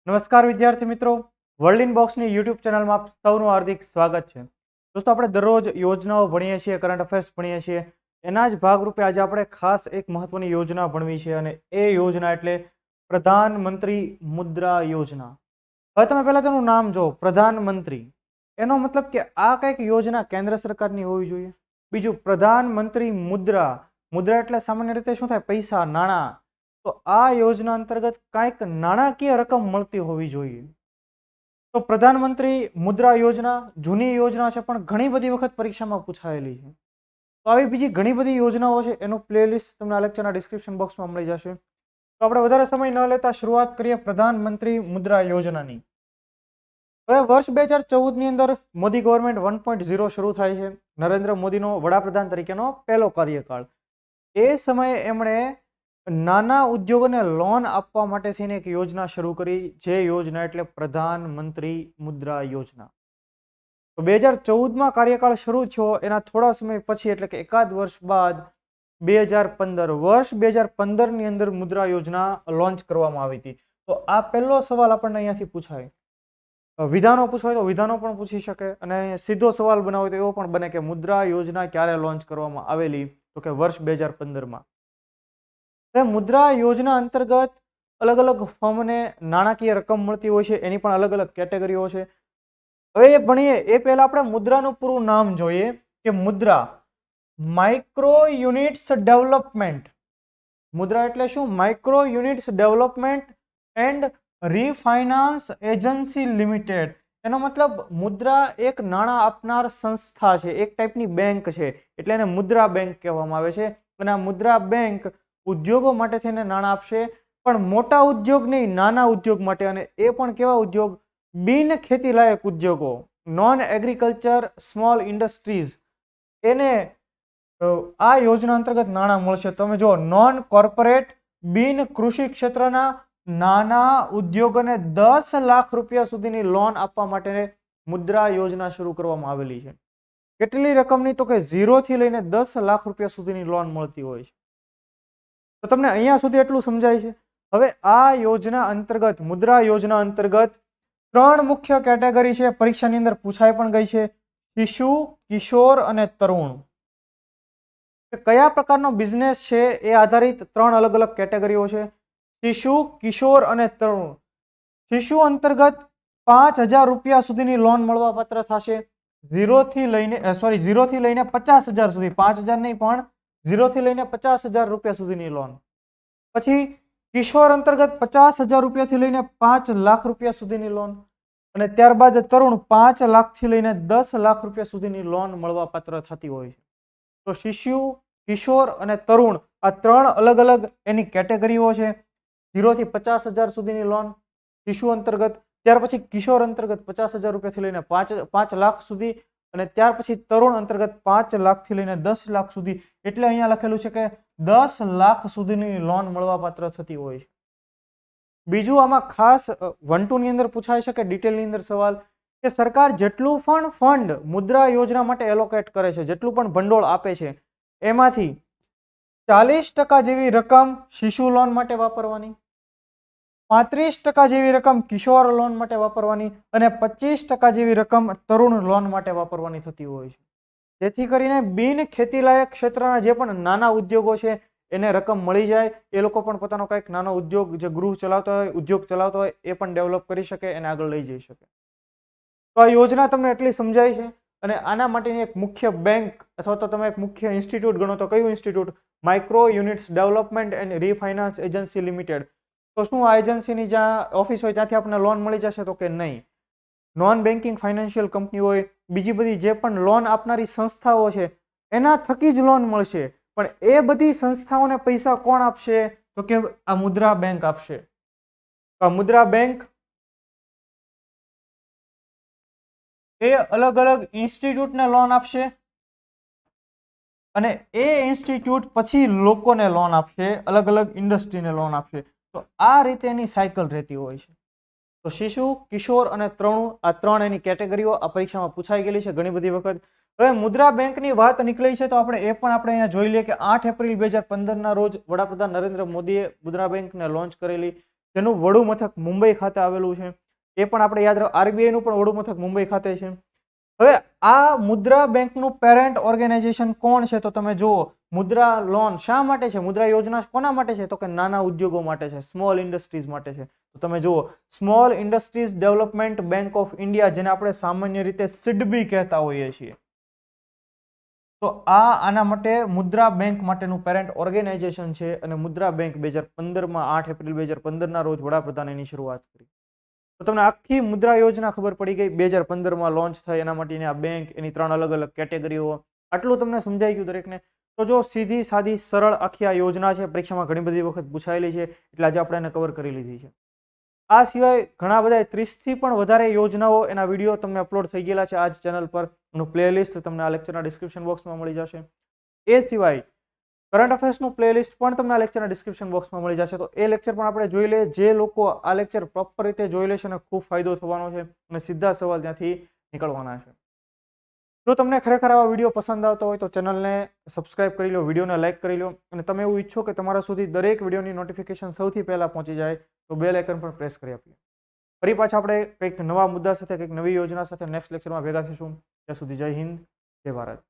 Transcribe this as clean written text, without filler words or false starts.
નમસ્કાર વિદ્યાર્થી મિત્રો, વર્લ્ડ ઇન બોક્સની યુટ્યુબ ચેનલમાં આપ સૌનું હાર્દિક સ્વાગત છે. દોસ્તો, આપણે દરરોજ યોજનાઓ ભણીએ છીએ, કરંટ અફેર્સ ભણીએ છીએ. એના જ ભાગરૂપે આજે આપણે ખાસ એક મહત્વની યોજના ભણવી છે અને એ યોજના એટલે પ્રધાનમંત્રી મુદ્રા યોજના. હવે તમે પહેલા તેનું નામ જો, પ્રધાનમંત્રી. એનો મતલબ કે આ કંઈક યોજના કેન્દ્ર સરકારની હોવી જોઈએ. બીજું, પ્રધાનમંત્રી મુદ્રા. મુદ્રા એટલે સામાન્ય રીતે શું થાય? પૈસા, નાણાં. તો આ યોજના અંતર્ગત કાંઈક નાણાકીય રકમ મળતી હોવી જોઈએ. તો પ્રધાનમંત્રી મુદ્રા યોજના જૂની યોજના છે, પણ ઘણી બધી વખત પરીક્ષામાં પૂછાયેલી છે. તો આવી બીજી ઘણી બધી યોજનાઓ છે, એનું પ્લેલિસ્ટ તમને આ લેક્ચરના ડિસ્ક્રિપ્શન બોક્સમાં મળી જશે. તો આપણે વધારે સમય ન લેતા શરૂઆત કરીએ પ્રધાનમંત્રી મુદ્રા યોજનાની. હવે વર્ષ 2014ની અંદર મોદી ગવર્મેન્ટ 1.0 શરૂ થાય છે. નરેન્દ્ર મોદીનો વડાપ્રધાન તરીકેનો પહેલો કાર્યકાળ. એ સમયે એમણે નાના ઉદ્યોગોને લોન આપવા માટે થઈને એક યોજના શરૂ કરી, જે યોજના એટલે પ્રધાનમંત્રી મુદ્રા યોજના. તો 2014માં કાર્યકાળ શરૂ થયો, એના થોડા સમય પછી એટલે કે એકાદ વર્ષ બાદ 2015 વર્ષ 2015ની અંદર મુદ્રા યોજના લોન્ચ કરવામાં આવી હતી. તો આ પહેલો સવાલ આપણને અહીંયાથી પૂછાય. વિધાનો પૂછવાય તો વિધાનો પણ પૂછી શકે, અને સીધો સવાલ બનાવો તો એવો પણ બને કે મુદ્રા યોજના ક્યારે લોન્ચ કરવામાં આવેલી? તો કે વર્ષ 2015માં. મુદ્રા યોજના અંતર્ગત અલગ અલગ ફર્મને નાણાકીય રકમ મળતી હોય છે, એની પણ અલગ અલગ કેટેગરીઓ છે. હવે એ ભણીએ એ પહેલા આપણે મુદ્રાનું પૂરું નામ જોઈએ કે Mudra micro units development. Mudra એટલે શું? Micro units development and refinance agency limited. એનો મતલબ મુદ્રા એક નાણાં આપનાર સંસ્થા છે, એક ટાઈપની બેંક છે, એટલે એને મુદ્રા બેંક કહેવામાં આવે છે. અને આ મુદ્રા બેંક ઉદ્યોગો માટે થઈને નાણાં આપશે, પણ મોટા ઉદ્યોગ નહીં, નાના ઉદ્યોગ માટે. અને એ પણ કેવા ઉદ્યોગ? બિન ખેતી લાયક ઉદ્યોગો, નોન એગ્રીકલ્ચર સ્મોલ ઇન્ડસ્ટ્રીઝ. એને આ યોજના અંતર્ગત નાણાં મળશે. તમે જો, નોન કોર્પોરેટ બિન કૃષિ ક્ષેત્રના નાના ઉદ્યોગોને 10 લાખ રૂપિયા સુધીની લોન આપવા માટે મુદ્રા યોજના શરૂ કરવામાં આવેલી છે. કેટલી રકમની? તો કે 0 થી લઈને 10 લાખ રૂપિયા સુધીની લોન મળતી હોય છે. તો તમને અહીંયા સુધી એટલું સમજાય છે. હવે આ યોજના અંતર્ગત, મુદ્રા યોજના અંતર્ગત 3 મુખ્ય કેટેગરી છે, પરીક્ષાની અંદર પૂછાઈ પણ ગઈ છે: શિશુ, કિશોર અને તરુણ. કયા પ્રકારનો બિઝનેસ છે એ આધારિત 3 અલગ અલગ કેટેગરીઓ છે: શિશુ, કિશોર અને તરુણ. શિશુ અંતર્ગત 5,000 રૂપિયા સુધીની લોન મળવા પાત્ર થશે. 0 થી લઈને 50,000 સુધી, 5,000 નહીં પણ 0 થી લઈને 50,000 રૂપિયા સુધીની લોન. પછી કિશોર અંતર્ગત 50,000 રૂપિયાથી લઈને 5 લાખ રૂપિયા સુધીની લોન. અને ત્યારબાદ તરુણ 5 લાખથી લઈને 10 લાખ રૂપિયા સુધીની લોન મળવા પાત્ર થતી હોય છે. તો શિશુ, કિશોર અને તરુણ, આ 3 અલગ અલગ એની કેટેગરીઓ છે. 0 થી 50,000 સુધીની લોન શિશુ અંતર્ગત, ત્યાર પછી કિશોર અંતર્ગત 50,000 રૂપિયાથી લઈને 5 લાખ સુધી, અને ત્યાર પછી તરુણ અંતર્ગત 5 લાખથી લઈને 10 લાખ સુધી. એટલે અહીંયા લખેલું છે કે 10 લાખ સુધીની લોન મળવા પાત્ર થતી હોય છે. બીજું આમાં ખાસ 1-2 ની અંદર પૂછાઈ શકે, ડિટેલની અંદર સવાલ, કે સરકાર જેટલું પણ ફંડ મુદ્રા યોજના માટે એલોકેટ કરે છે, જેટલું પણ ભંડોળ આપે છે, એમાંથી 40% જેવી રકમ શિશુ લોન માટે વાપરવાની, 35% જેવી રકમ કિશોર લોન માટે વાપરવાની, અને 25% જેવી રકમ તરુણ લોન માટે વાપરવાની થતી હોય છે. જેથી કરીને બિન ખેતીલાયક ક્ષેત્રના જે પણ નાના ઉદ્યોગો છે એને રકમ મળી જાય, એ લોકો પણ પોતાનો કંઈક નાનો ઉદ્યોગ, જે ગૃહ ચલાવતા હોય, ઉદ્યોગ ચલાવતા હોય, એ પણ ડેવલપ કરી શકે, એને આગળ લઈ જઈ શકે. તો આ યોજના તમને એટલી સમજાય છે. અને આના માટેની એક મુખ્ય બેંક અથવા તો તમે એક મુખ્ય ઇન્સ્ટિટ્યૂટ ગણો તો કયું institute? Micro units development and refinance agency limited. તો શું આ એજન્સીની જ્યાં ઓફિસ હોય ત્યાંથી આપણને લોન મળી જશે? તો કે નહીં. નોન બેન્કિંગ ફાઇનાન્શિયલ કંપની હોય, બીજી બધી જે પણ લોન આપનારી સંસ્થાઓ છે, એના થકી જ લોન મળશે. પણ એ બધી સંસ્થાઓને પૈસા કોણ આપશે? તો કે આ મુદ્રા બેંક આપશે. આ મુદ્રા બેંક એ અલગ અલગ ઇન્સ્ટિટ્યૂટને લોન આપશે, અને એ ઇન્સ્ટિટ્યૂટ પછી લોકોને લોન આપશે, અલગ અલગ ઇન્ડસ્ટ્રીને લોન આપશે. તો આ રીતે એની સાયકલ રહેતી હોય છે. તો શિશુ, કિશોર અને તરુણ, આ 3 એની કેટેગરીઓ આ પરીક્ષામાં પૂછાઈ ગયેલી છે ઘણી બધી વખત. હવે મુદ્રા બેંકની વાત નીકળી છે તો આપણે અહીંયા જોઈ લઈએ કે 8 એપ્રિલ 2015ના રોજ વડાપ્રધાન નરેન્દ્ર મોદીએ મુદ્રા બેંકને લોન્ચ કરેલી. જેનું વડું મથક મુંબઈ ખાતે આવેલું છે. એ પણ આપણે યાદ રાખો. RBI નું પણ વડું મથક મુંબઈ ખાતે છે. હવે આ મુદ્રા બેંકનું પેરેન્ટ ઓર્ગેનાઇઝેશન કોણ છે? તો તમે જુઓ, મુદ્રા લોન શા માટે છે? મુદ્રા યોજના કોના માટે છે? તો કે નાના ઉદ્યોગો માટે છે, સ્મોલ ઇન્ડસ્ટ્રીઝ માટે છે. તો તમે જુઓ, small industries development bank of India, જેને આપણે સામાન્ય રીતે સિડબી કહેતા હોઈએ છીએ. તો આના માટે મુદ્રા બેંક માટેનું પેરેન્ટ ઓર્ગેનાઇઝેશન છે. અને મુદ્રા બેંક 2015માં 8 એપ્રિલ 2015ના રોજ વડાપ્રધાને એની શરૂઆત કરી. તો તમને આખી મુદ્રા યોજના ખબર પડી ગઈ. 2015માં લોન્ચ થઈ, એના માટેની આ બેંક, એની 3 અલગ અલગ કેટેગરીઓ, આટલું તમને સમજાઈ ગયું દરેકને. તો જો સીધી સાદી સરળ આખી આ યોજના છે, પરીક્ષામાં ઘણી બધી વખત પૂછાયેલી છે, એટલે આજે આપણે એને કવર કરી લીધી છે. આ સિવાય ઘણા બધા 30થી પણ વધારે યોજનાઓ, એના વિડીયો તમને અપલોડ થઈ ગયેલા છે આ જ ચેનલ પર. એનું પ્લેલિસ્ટ તમને આ લેક્ચરના ડિસ્ક્રિપ્શન બોક્સમાં મળી જશે. એ સિવાય કરંટ અફેર્સનું પ્લેલિસ્ટ પણ તમને આ લેક્ચરના ડિસ્ક્રિપ્શન બોક્સમાં મળી જશે. તો એ લેક્ચર પણ આપણે જોઈ લઈએ. જે લોકો આ લેક્ચર પ્રોપર રીતે જોઈ લેશે ને ખૂબ ફાયદો થવાનો છે અને સીધા સવાલ ત્યાંથી નીકળવાના છે. જો તમને ખરેખર આવા વિડીયો પસંદ આવતા હોય તો ચેનલને સબસ્ક્રાઇબ કરી લો, વિડીયોને લાઇક કરી લો, અને તમે એવું ઈચ્છો કે તમારા સુધી દરેક વિડીયોની નોટિફિકેશન સૌથી પહેલાં પહોંચી જાય તો બેલ આઇકન પર પ્રેસ કરી આપીએ. ફરી પાછા આપણે કંઈક નવા મુદ્દા સાથે, કંઈક નવી યોજના સાથે નેક્સ્ટ લેક્ચરમાં ભેગા થઈશું. ત્યાં સુધી જય હિન્દ, જય ભારત.